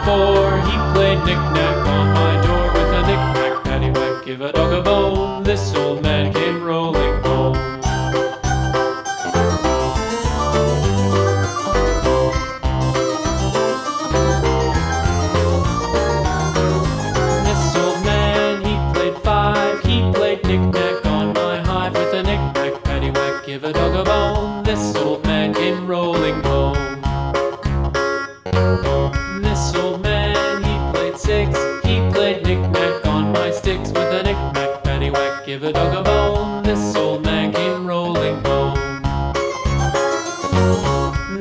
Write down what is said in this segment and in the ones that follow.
before. He played knick-knack on my door with a knick-knack, paddywhack, give a dog a bone. This old man came rolling home. This old man, he played five. He played knick-knack on my hive with a knick-knack, paddywhack, give a dog a bone. This old man came rolling home. This old man, he played six. He played knick-knack on my sticks with a knick-knack, paddywhack, give a dog a bone. This old man came rolling home.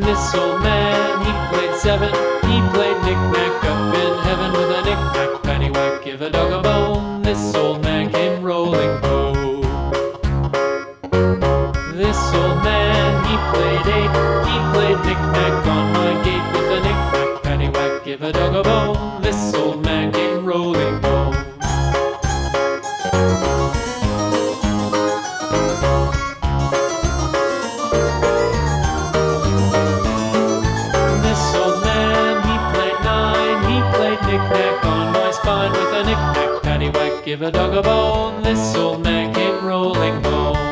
This old man, he played seven. He played knick-knack up in heaven with a knick-knack, paddywhack, give a dog a bone. This old man came rolling home. This old man, he played eight. He played knick-knack on my gate with a knick-knack, paddywhack, give a dog a bone. This old man came rolling home. This old man, he played nine. He played knick-knack on my spine with a knick-knack, paddywhack, give a dog a bone. This old man came rolling home.